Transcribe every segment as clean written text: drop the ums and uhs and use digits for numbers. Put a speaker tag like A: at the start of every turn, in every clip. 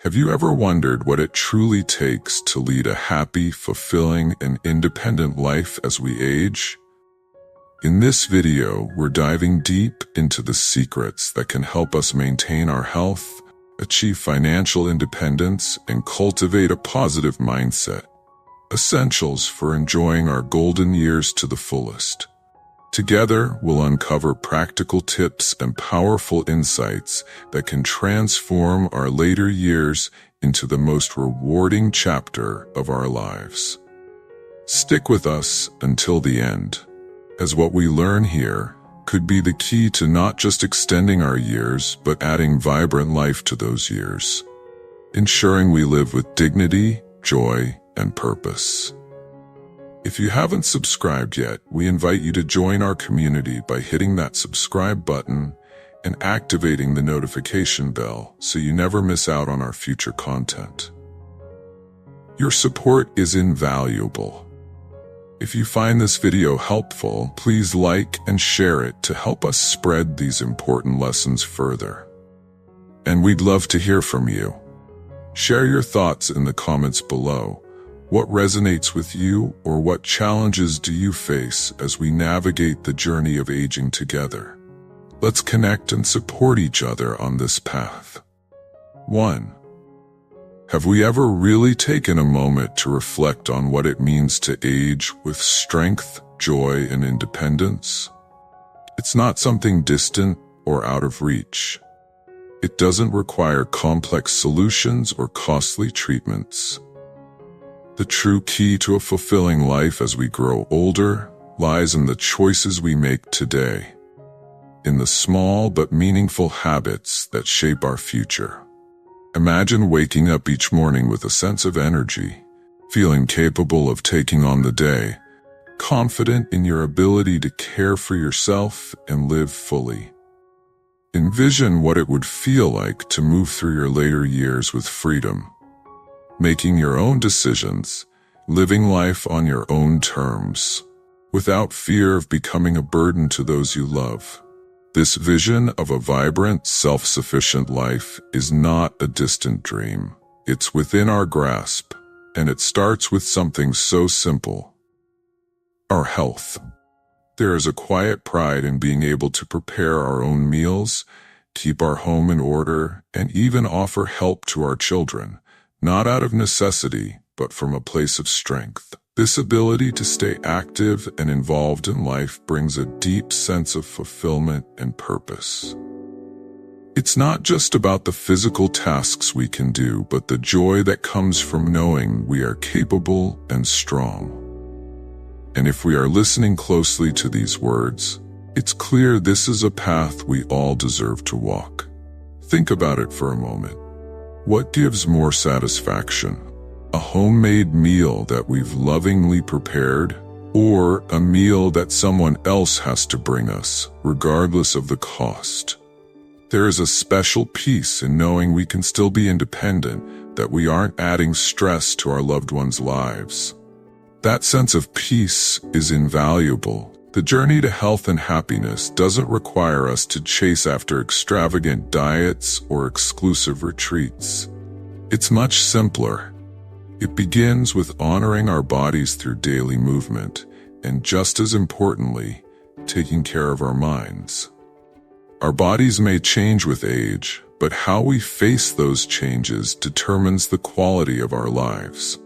A: Have you ever wondered what it truly takes to lead a happy, fulfilling, and independent life as we age? In this video, we're diving deep into the secrets that can help us maintain our health, achieve financial independence, and cultivate a positive mindset. Essentials for enjoying our golden years to the fullest. Together, we'll uncover practical tips and powerful insights that can transform our later years into the most rewarding chapter of our lives. Stick with us until the end, as what we learn here could be the key to not just extending our years, but adding vibrant life to those years, ensuring we live with dignity, joy, and purpose. If you haven't subscribed yet, we invite you to join our community by hitting that subscribe button and activating the notification bell so you never miss out on our future content. Your support is invaluable. If you find this video helpful, please like and share it to help us spread these important lessons further. And we'd love to hear from you. Share your thoughts in the comments below. What resonates with you, or what challenges do you face as we navigate the journey of aging together? Let's connect and support each other on this path. 1. Have we ever really taken a moment to reflect on what it means to age with strength, joy, and independence? It's not something distant or out of reach. It doesn't require complex solutions or costly treatments. The true key to a fulfilling life as we grow older lies in the choices we make today, in the small but meaningful habits that shape our future. Imagine waking up each morning with a sense of energy, feeling capable of taking on the day, confident in your ability to care for yourself and live fully. Envision what it would feel like to move through your later years with freedom, making your own decisions, living life on your own terms, without fear of becoming a burden to those you love. This vision of a vibrant, self-sufficient life is not a distant dream. It's within our grasp, and it starts with something so simple: our health. There is a quiet pride in being able to prepare our own meals, keep our home in order, and even offer help to our children, not out of necessity, but from a place of strength. This ability to stay active and involved in life brings a deep sense of fulfillment and purpose. It's not just about the physical tasks we can do, but the joy that comes from knowing we are capable and strong. And if we are listening closely to these words, it's clear this is a path we all deserve to walk. Think about it for a moment. What gives more satisfaction? A homemade meal that we've lovingly prepared, or a meal that someone else has to bring us, regardless of the cost? There is a special peace in knowing we can still be independent, that we aren't adding stress to our loved ones' lives. That sense of peace is invaluable. The journey to health and happiness doesn't require us to chase after extravagant diets or exclusive retreats. It's much simpler. It begins with honoring our bodies through daily movement, and just as importantly, taking care of our minds. Our bodies may change with age, but how we face those changes determines the quality of our lives.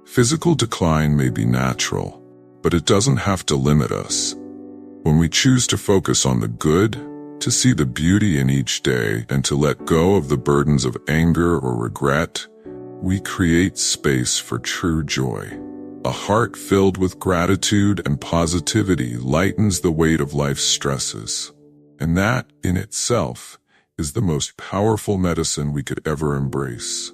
A: Physical decline may be natural, but it doesn't have to limit us. When we choose to focus on the good, to see the beauty in each day, and to let go of the burdens of anger or regret, we create space for true joy. A heart filled with gratitude and positivity lightens the weight of life's stresses, and that, in itself, is the most powerful medicine we could ever embrace.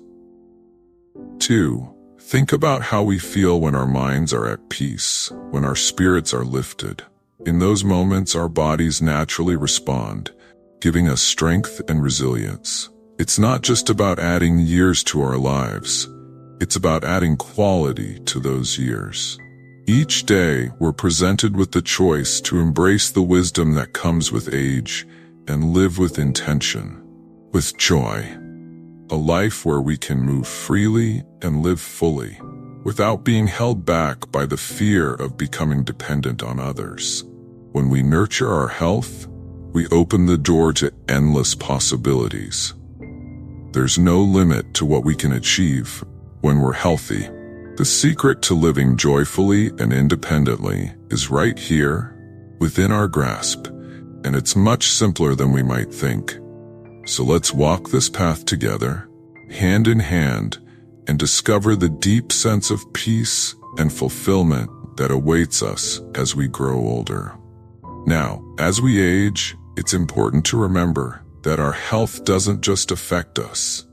A: 2. Think about how we feel when our minds are at peace, when our spirits are lifted. In those moments, our bodies naturally respond, giving us strength and resilience. It's not just about adding years to our lives. It's about adding quality to those years. Each day, we're presented with the choice to embrace the wisdom that comes with age and live with intention, with joy. a life where we can move freely and live fully, without being held back by the fear of becoming dependent on others. When we nurture our health, we open the door to endless possibilities. There's no limit to what we can achieve when we're healthy. The secret to living joyfully and independently is right here, within our grasp, and it's much simpler than we might think. So let's walk this path together, hand in hand, and discover the deep sense of peace and fulfillment that awaits us as we grow older. Now, as we age, it's important to remember that our health doesn't just affect us.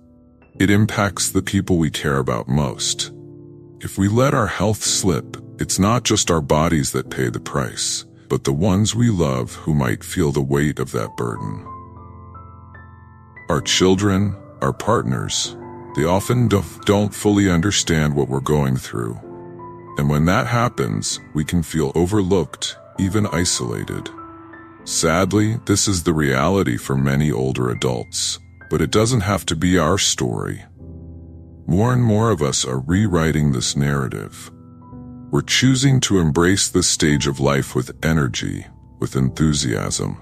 A: It impacts the people we care about most. If we let our health slip, it's not just our bodies that pay the price, but the ones we love who might feel the weight of that burden. Our children, our partners, they often don't fully understand what we're going through. And when that happens, we can feel overlooked, even isolated. Sadly, this is the reality for many older adults, but it doesn't have to be our story. More and more of us are rewriting this narrative. We're choosing to embrace this stage of life with energy, with enthusiasm.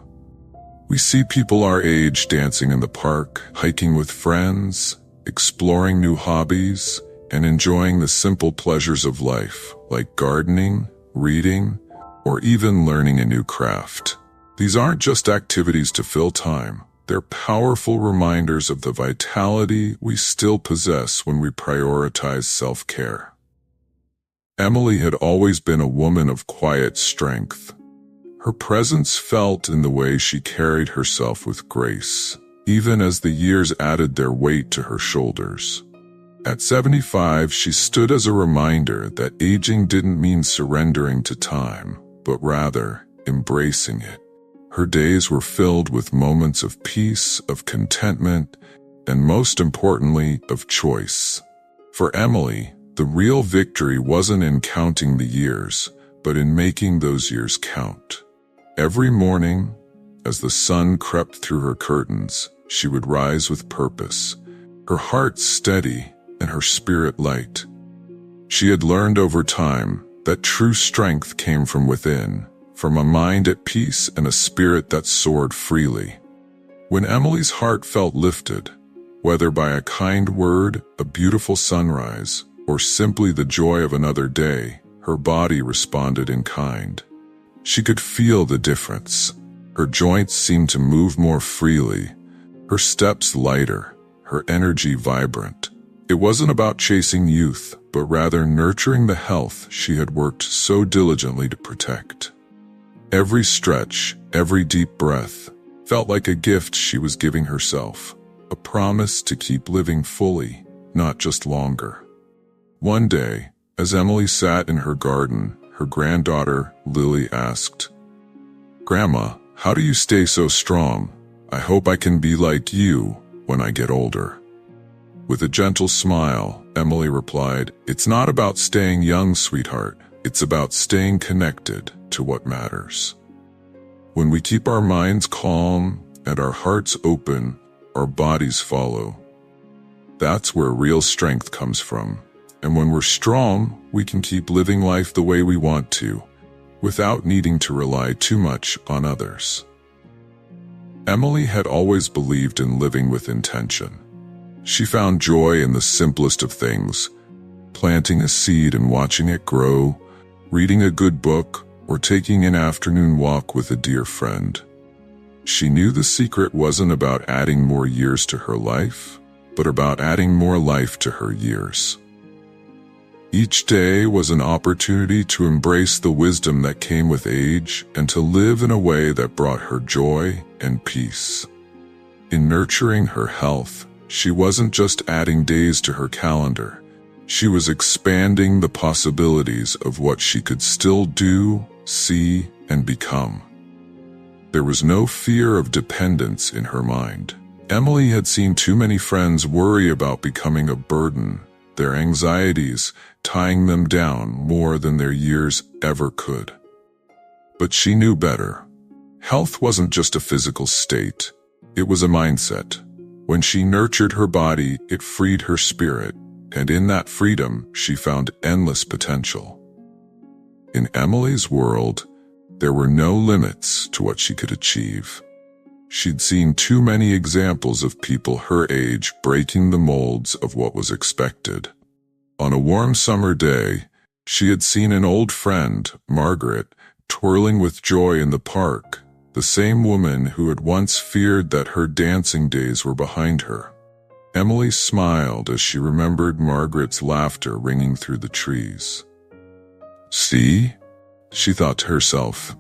A: We see people our age dancing in the park, hiking with friends, exploring new hobbies, and enjoying the simple pleasures of life, like gardening, reading, or even learning a new craft. These aren't just activities to fill time. They're powerful reminders of the vitality we still possess when we prioritize self-care. Emily had always been a woman of quiet strength. Her presence felt in the way she carried herself with grace, even as the years added their weight to her shoulders. At 75, she stood as a reminder that aging didn't mean surrendering to time, but rather embracing it. Her days were filled with moments of peace, of contentment, and most importantly, of choice. For Emily, the real victory wasn't in counting the years, but in making those years count. Every morning, as the sun crept through her curtains, she would rise with purpose, her heart steady and her spirit light. She had learned over time that true strength came from within, from a mind at peace and a spirit that soared freely. When Emily's heart felt lifted, whether by a kind word, a beautiful sunrise, or simply the joy of another day, her body responded in kind. She could feel the difference. Her joints seemed to move more freely, her steps lighter, her energy vibrant. It wasn't about chasing youth, but rather nurturing the health she had worked so diligently to protect. Every stretch, every deep breath, felt like a gift she was giving herself, a promise to keep living fully, not just longer. One day, as Emily sat in her garden, her granddaughter, Lily, asked, "Grandma, how do you stay so strong? I hope I can be like you when I get older." With a gentle smile, Emily replied, "It's not about staying young, sweetheart. It's about staying connected to what matters." When we keep our minds calm and our hearts open, our bodies follow. That's where real strength comes from. And when we're strong, we can keep living life the way we want to, without needing to rely too much on others. Emily had always believed in living with intention. She found joy in the simplest of things, planting a seed and watching it grow, reading a good book, or taking an afternoon walk with a dear friend. She knew the secret wasn't about adding more years to her life, but about adding more life to her years. Each day was an opportunity to embrace the wisdom that came with age and to live in a way that brought her joy and peace. In nurturing her health, she wasn't just adding days to her calendar. She was expanding the possibilities of what she could still do, see, and become. There was no fear of dependence in her mind. Emily had seen too many friends worry about becoming a burden, their anxieties tying them down more than their years ever could. But she knew better. Health wasn't just a physical state. It was a mindset. When she nurtured her body, it freed her spirit, and in that freedom, she found endless potential. In Emily's world, there were no limits to what she could achieve. She'd seen too many examples of people her age breaking the molds of what was expected. On a warm summer day, she had seen an old friend, Margaret, twirling with joy in the park, the same woman who had once feared that her dancing days were behind her. Emily smiled as she remembered Margaret's laughter ringing through the trees. "See?" she thought to herself.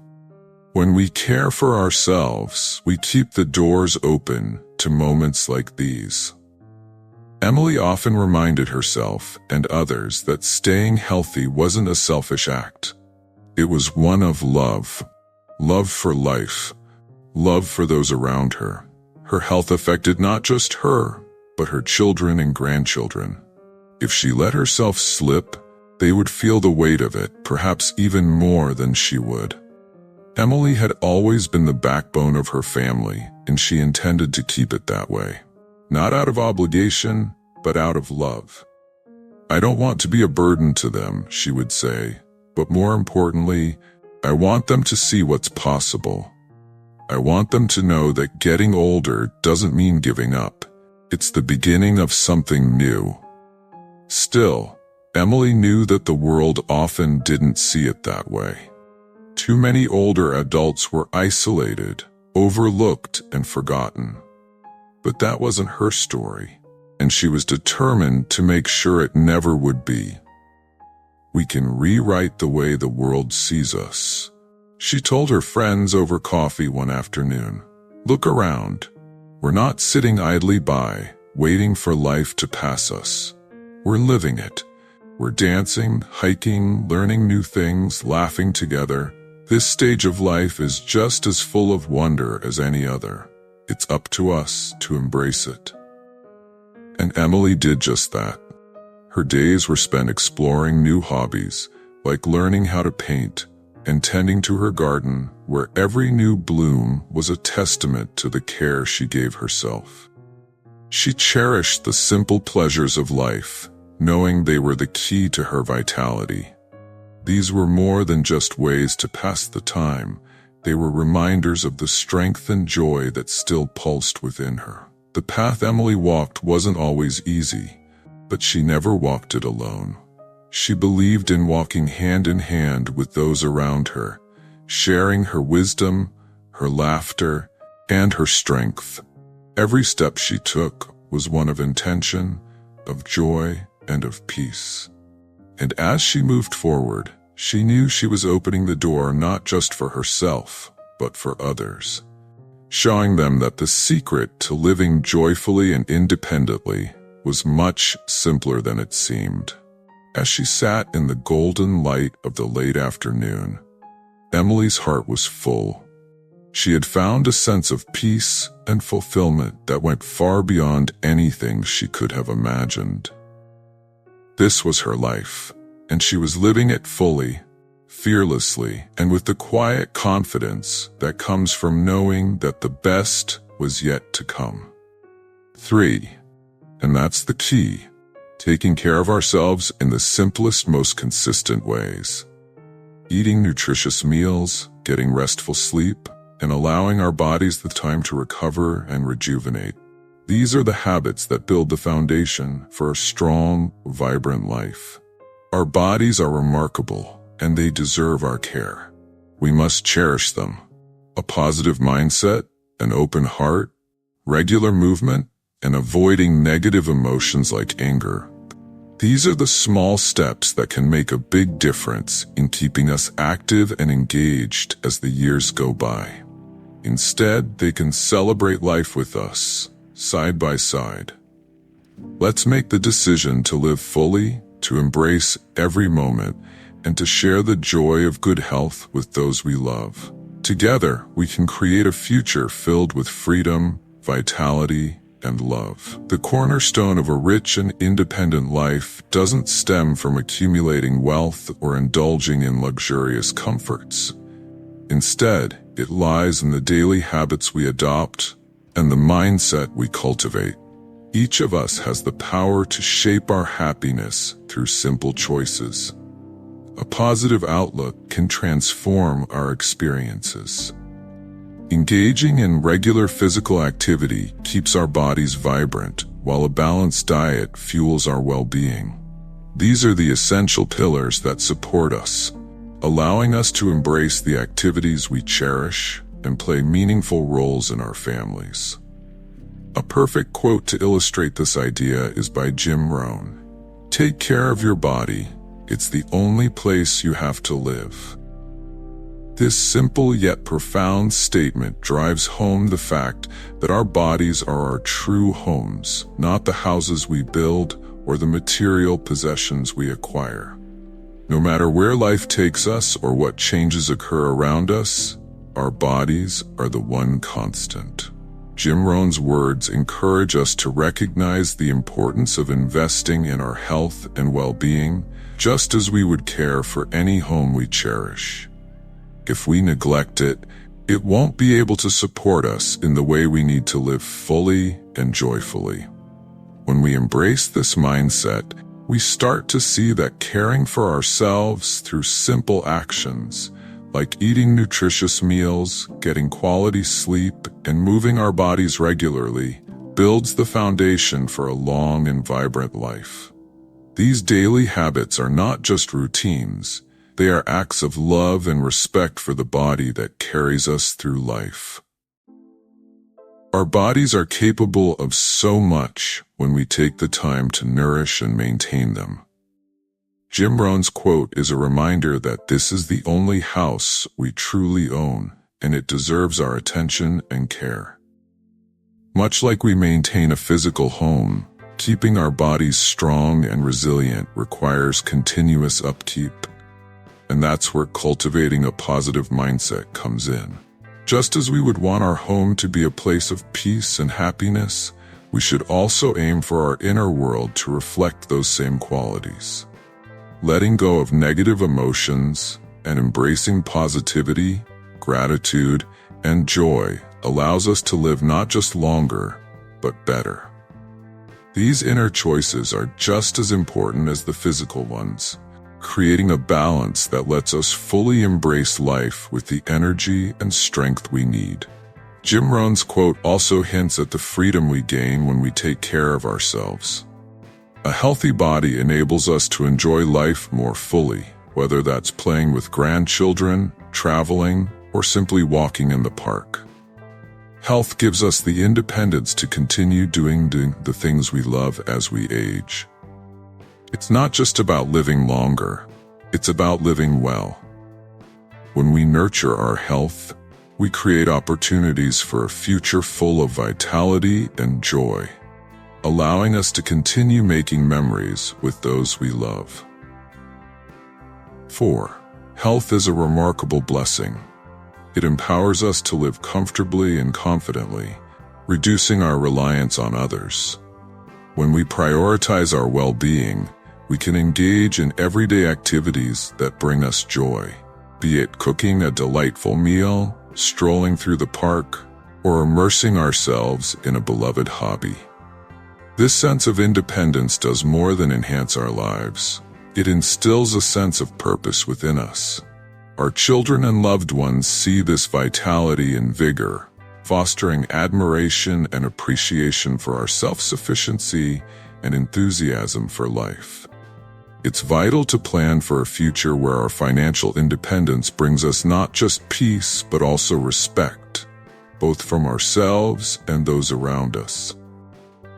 A: "When we care for ourselves, we keep the doors open to moments like these." Emily often reminded herself and others that staying healthy wasn't a selfish act. It was one of love. Love for life. Love for those around her. Her health affected not just her, but her children and grandchildren. If she let herself slip, they would feel the weight of it, perhaps even more than she would. Emily had always been the backbone of her family, and she intended to keep it that way. Not out of obligation, but out of love. "I don't want to be a burden to them," she would say, "but more importantly, I want them to see what's possible. I want them to know that getting older doesn't mean giving up. It's the beginning of something new." Still, Emily knew that the world often didn't see it that way. Too many older adults were isolated, overlooked, and forgotten. But that wasn't her story, and she was determined to make sure it never would be. "We can rewrite the way the world sees us," she told her friends over coffee one afternoon. "Look around. We're not sitting idly by, waiting for life to pass us. We're living it. We're dancing, hiking, learning new things, laughing together. This stage of life is just as full of wonder as any other. It's up to us to embrace it." And Emily did just that. Her days were spent exploring new hobbies, like learning how to paint, and tending to her garden, where every new bloom was a testament to the care she gave herself. She cherished the simple pleasures of life, knowing they were the key to her vitality. These were more than just ways to pass the time. They were reminders of the strength and joy that still pulsed within her. The path Emily walked wasn't always easy, but she never walked it alone. She believed in walking hand in hand with those around her, sharing her wisdom, her laughter, and her strength. Every step she took was one of intention, of joy, and of peace. And as she moved forward, she knew she was opening the door not just for herself, but for others, showing them that the secret to living joyfully and independently was much simpler than it seemed. As she sat in the golden light of the late afternoon, Emily's heart was full. She had found a sense of peace and fulfillment that went far beyond anything she could have imagined. This was her life, and she was living it fully, fearlessly, and with the quiet confidence that comes from knowing that the best was yet to come. 3. And that's the key. Taking care of ourselves in the simplest, most consistent ways. Eating nutritious meals, getting restful sleep, and allowing our bodies the time to recover and rejuvenate. These are the habits that build the foundation for a strong, vibrant life. Our bodies are remarkable, and they deserve our care. We must cherish them. A positive mindset, an open heart, regular movement, and avoiding negative emotions like anger. These are the small steps that can make a big difference in keeping us active and engaged as the years go by. Instead, they can celebrate life with us, side by side. Let's make the decision to live fully, to embrace every moment, and to share the joy of good health with those we love. Together, we can create a future filled with freedom, vitality, and love. The cornerstone of a rich and independent life doesn't stem from accumulating wealth or indulging in luxurious comforts. Instead, it lies in the daily habits we adopt, and the mindset we cultivate. Each of us has the power to shape our happiness through simple choices. A positive outlook can transform our experiences. Engaging in regular physical activity keeps our bodies vibrant, while a balanced diet fuels our well-being. These are the essential pillars that support us, allowing us to embrace the activities we cherish and play meaningful roles in our families. A perfect quote to illustrate this idea is by Jim Rohn. "Take care of your body. It's the only place you have to live." This simple yet profound statement drives home the fact that our bodies are our true homes, not the houses we build or the material possessions we acquire. No matter where life takes us or what changes occur around us, our bodies are the one constant. Jim Rohn's words encourage us to recognize the importance of investing in our health and well-being, just as we would care for any home we cherish. If we neglect it, it won't be able to support us in the way we need to live fully and joyfully. When we embrace this mindset, we start to see that caring for ourselves through simple actions, like eating nutritious meals, getting quality sleep, and moving our bodies regularly, builds the foundation for a long and vibrant life. These daily habits are not just routines, they are acts of love and respect for the body that carries us through life. Our bodies are capable of so much when we take the time to nourish and maintain them. Jim Rohn's quote is a reminder that this is the only house we truly own, and it deserves our attention and care. Much like we maintain a physical home, keeping our bodies strong and resilient requires continuous upkeep. And that's where cultivating a positive mindset comes in. Just as we would want our home to be a place of peace and happiness, we should also aim for our inner world to reflect those same qualities. Letting go of negative emotions and embracing positivity, gratitude, and joy allows us to live not just longer, but better. These inner choices are just as important as the physical ones, creating a balance that lets us fully embrace life with the energy and strength we need. Jim Rohn's quote also hints at the freedom we gain when we take care of ourselves. A healthy body enables us to enjoy life more fully, whether that's playing with grandchildren, traveling, or simply walking in the park. Health gives us the independence to continue doing the things we love as we age. It's not just about living longer, it's about living well. When we nurture our health, we create opportunities for a future full of vitality and joy, allowing us to continue making memories with those we love. 4. Health is a remarkable blessing. It empowers us to live comfortably and confidently, reducing our reliance on others. When we prioritize our well-being, we can engage in everyday activities that bring us joy, be it cooking a delightful meal, strolling through the park, or immersing ourselves in a beloved hobby. This sense of independence does more than enhance our lives. It instills a sense of purpose within us. Our children and loved ones see this vitality and vigor, fostering admiration and appreciation for our self-sufficiency and enthusiasm for life. It's vital to plan for a future where our financial independence brings us not just peace but also respect, both from ourselves and those around us.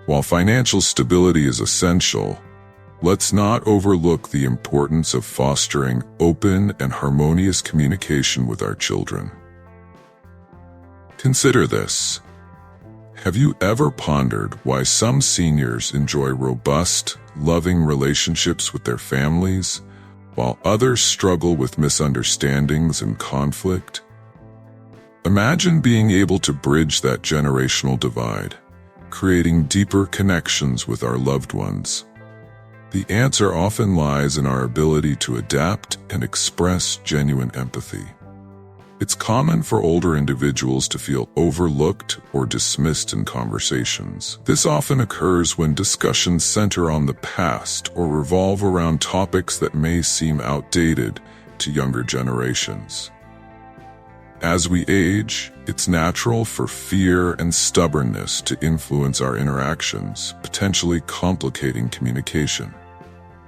A: While financial stability is essential, let's not overlook the importance of fostering open and harmonious communication with our children. Consider this. Have you ever pondered why some seniors enjoy robust, loving relationships with their families, while others struggle with misunderstandings and conflict? Imagine being able to bridge that generational divide, creating deeper connections with our loved ones. The answer often lies in our ability to adapt and express genuine empathy. It's common for older individuals to feel overlooked or dismissed in conversations. This often occurs when discussions center on the past or revolve around topics that may seem outdated to younger generations. As we age, it's natural for fear and stubbornness to influence our interactions, potentially complicating communication.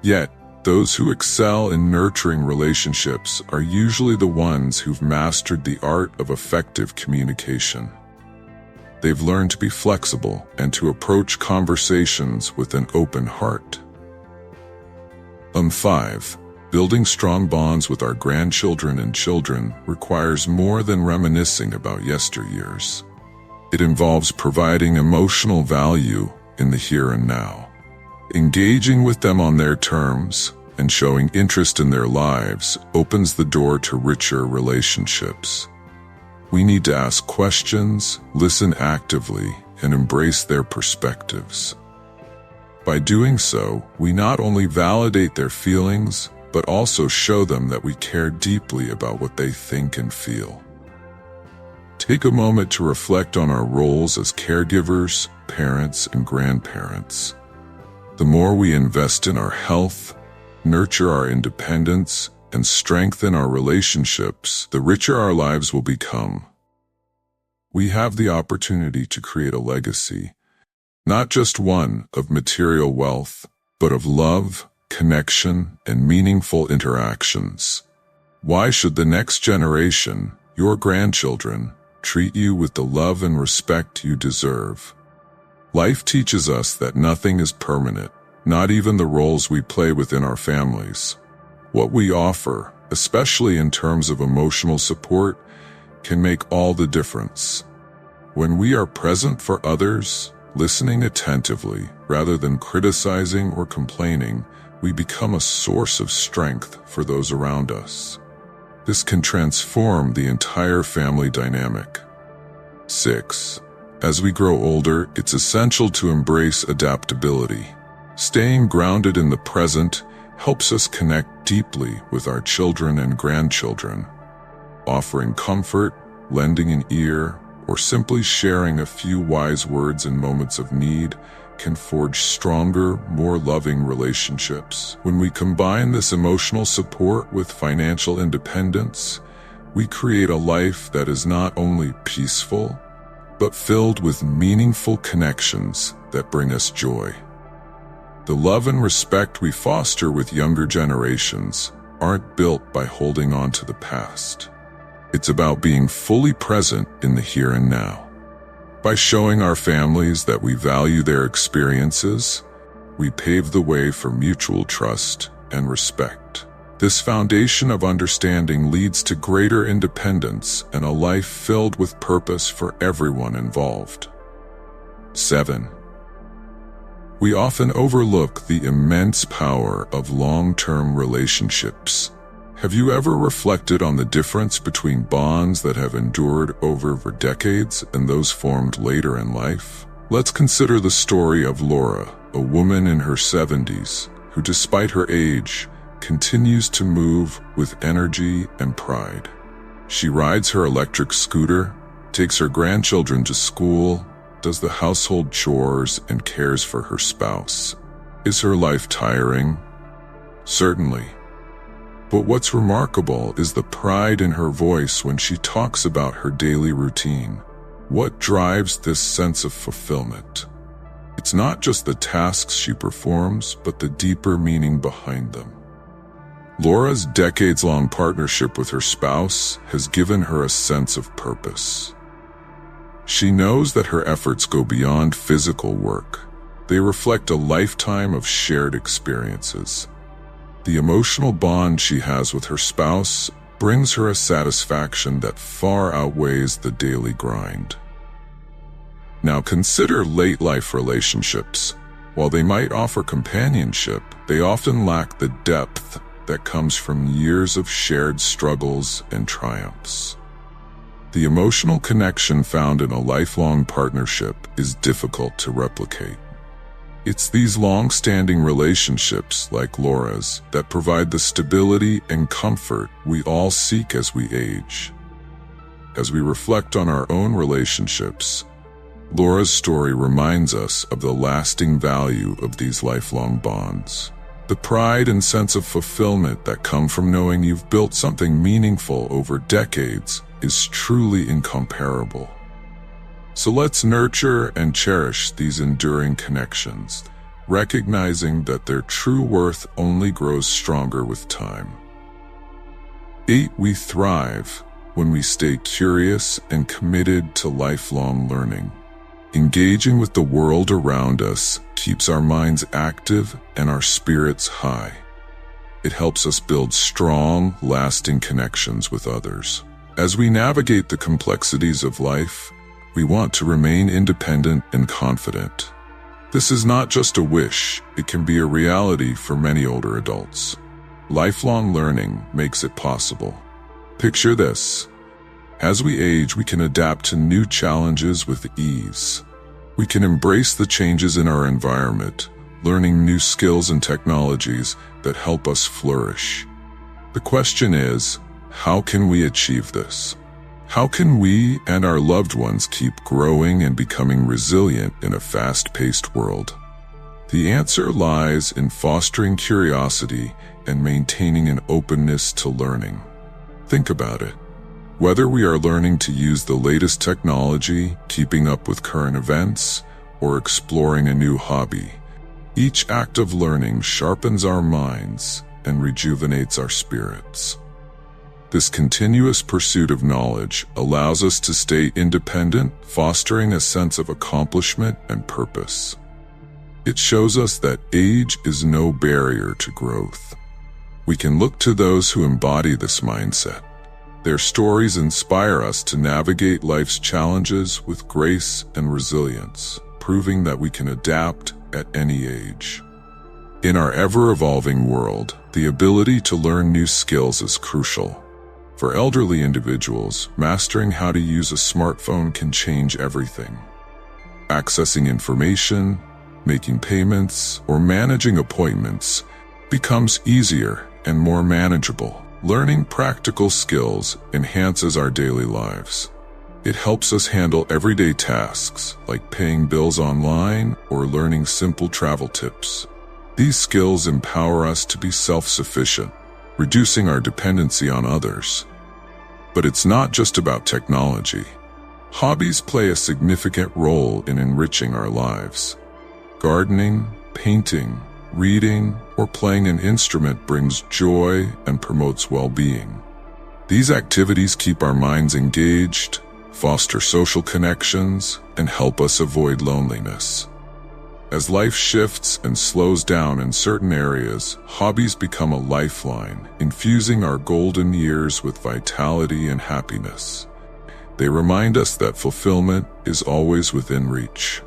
A: Yet, those who excel in nurturing relationships are usually the ones who've mastered the art of effective communication. They've learned to be flexible and to approach conversations with an open heart. 5. Building strong bonds with our grandchildren and children requires more than reminiscing about yesteryears. It involves providing emotional value in the here and now. Engaging with them on their terms and showing interest in their lives opens the door to richer relationships. We need to ask questions, listen actively, and embrace their perspectives. By doing so, we not only validate their feelings, but also show them that we care deeply about what they think and feel. Take a moment to reflect on our roles as caregivers, parents, and grandparents. The more we invest in our health, nurture our independence, and strengthen our relationships, the richer our lives will become. We have the opportunity to create a legacy, not just one of material wealth, but of love, connection, and meaningful interactions. Why should the next generation, your grandchildren, treat you with the love and respect you deserve? Life teaches us that nothing is permanent, not even the roles we play within our families. What we offer, especially in terms of emotional support, can make all the difference. When we are present for others, listening attentively rather than criticizing or complaining, we become a source of strength for those around us. This can transform the entire family dynamic. 6. As we grow older, it's essential to embrace adaptability. Staying grounded in the present helps us connect deeply with our children and grandchildren. Offering comfort, lending an ear, or simply sharing a few wise words in moments of need can forge stronger, more loving relationships. When we combine this emotional support with financial independence, we create a life that is not only peaceful, but filled with meaningful connections that bring us joy. The love and respect we foster with younger generations aren't built by holding on to the past. It's about being fully present in the here and now. By showing our families that we value their experiences, we pave the way for mutual trust and respect. This foundation of understanding leads to greater independence and a life filled with purpose for everyone involved. 7. We often overlook the immense power of long-term relationships. Have you ever reflected on the difference between bonds that have endured over decades and those formed later in life? Let's consider the story of Laura, a woman in her 70s, who despite her age, continues to move with energy and pride. She rides her electric scooter, takes her grandchildren to school, does the household chores, and cares for her spouse. Is her life tiring? Certainly. But what's remarkable is the pride in her voice when she talks about her daily routine. What drives this sense of fulfillment? It's not just the tasks she performs, but the deeper meaning behind them. Laura's decades-long partnership with her spouse has given her a sense of purpose. She knows that her efforts go beyond physical work. They reflect a lifetime of shared experiences. The emotional bond she has with her spouse brings her a satisfaction that far outweighs the daily grind. Now consider late-life relationships. While they might offer companionship, they often lack the depth that comes from years of shared struggles and triumphs. The emotional connection found in a lifelong partnership is difficult to replicate. It's these long-standing relationships, like Laura's, that provide the stability and comfort we all seek as we age. as we reflect on our own relationships, Laura's story reminds us of the lasting value of these lifelong bonds. The pride and sense of fulfillment that come from knowing you've built something meaningful over decades is truly incomparable. So let's nurture and cherish these enduring connections, recognizing that their true worth only grows stronger with time. 8. We thrive when we stay curious and committed to lifelong learning. Engaging with the world around us keeps our minds active and our spirits high. It helps us build strong, lasting connections with others. As we navigate the complexities of life, we want to remain independent and confident. This is not just a wish, it can be a reality for many older adults. Lifelong learning makes it possible. Picture this. As we age, we can adapt to new challenges with ease. We can embrace the changes in our environment, learning new skills and technologies that help us flourish. The question is, how can we achieve this? How can we and our loved ones keep growing and becoming resilient in a fast-paced world? The answer lies in fostering curiosity and maintaining an openness to learning. Think about it. Whether we are learning to use the latest technology, keeping up with current events, or exploring a new hobby, each act of learning sharpens our minds and rejuvenates our spirits. This continuous pursuit of knowledge allows us to stay independent, fostering a sense of accomplishment and purpose. It shows us that age is no barrier to growth. We can look to those who embody this mindset. Their stories inspire us to navigate life's challenges with grace and resilience, proving that we can adapt at any age. In our ever-evolving world, the ability to learn new skills is crucial. For elderly individuals, mastering how to use a smartphone can change everything. Accessing information, making payments, or managing appointments becomes easier and more manageable. Learning practical skills enhances our daily lives. It helps us handle everyday tasks like paying bills online or learning simple travel tips. These skills empower us to be self-sufficient, reducing our dependency on others. But it's not just about technology. Hobbies play a significant role in enriching our lives. Gardening, painting, reading, or playing an instrument brings joy and promotes well-being. These activities keep our minds engaged, foster social connections, and help us avoid loneliness. As life shifts and slows down in certain areas, hobbies become a lifeline, infusing our golden years with vitality and happiness. They remind us that fulfillment is always within reach.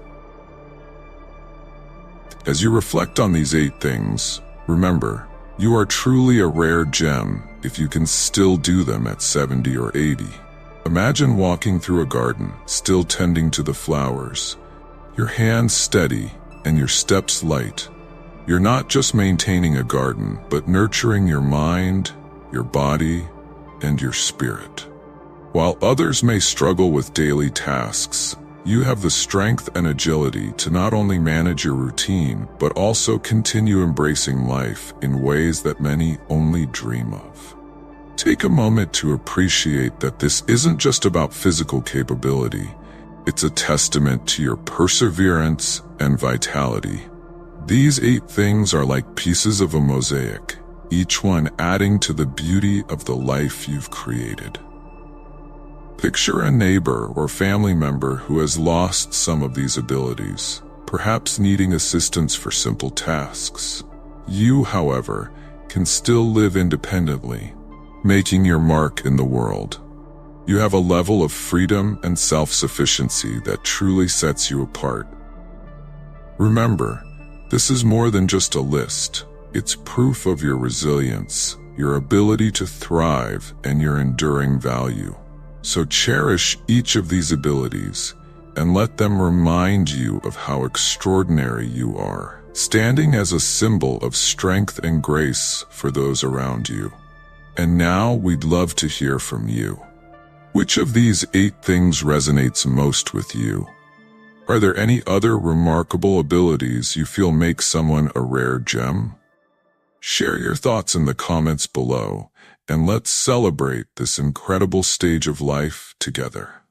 A: As you reflect on these 8 things, remember, you are truly a rare gem if you can still do them at 70 or 80. Imagine walking through a garden, still tending to the flowers, your hands steady and your steps light. You're not just maintaining a garden, but nurturing your mind, your body, and your spirit. While others may struggle with daily tasks, you have the strength and agility to not only manage your routine, but also continue embracing life in ways that many only dream of. Take a moment to appreciate that this isn't just about physical capability. It's a testament to your perseverance and vitality. These 8 things are like pieces of a mosaic, each one adding to the beauty of the life you've created. Picture a neighbor or family member who has lost some of these abilities, perhaps needing assistance for simple tasks. You, however, can still live independently, making your mark in the world. You have a level of freedom and self-sufficiency that truly sets you apart. Remember, this is more than just a list. It's proof of your resilience, your ability to thrive, and your enduring value. So cherish each of these abilities and let them remind you of how extraordinary you are, standing as a symbol of strength and grace for those around you. And now we'd love to hear from you. Which of these 8 things resonates most with you? Are there any other remarkable abilities you feel make someone a rare gem? Share your thoughts in the comments below, and let's celebrate this incredible stage of life together.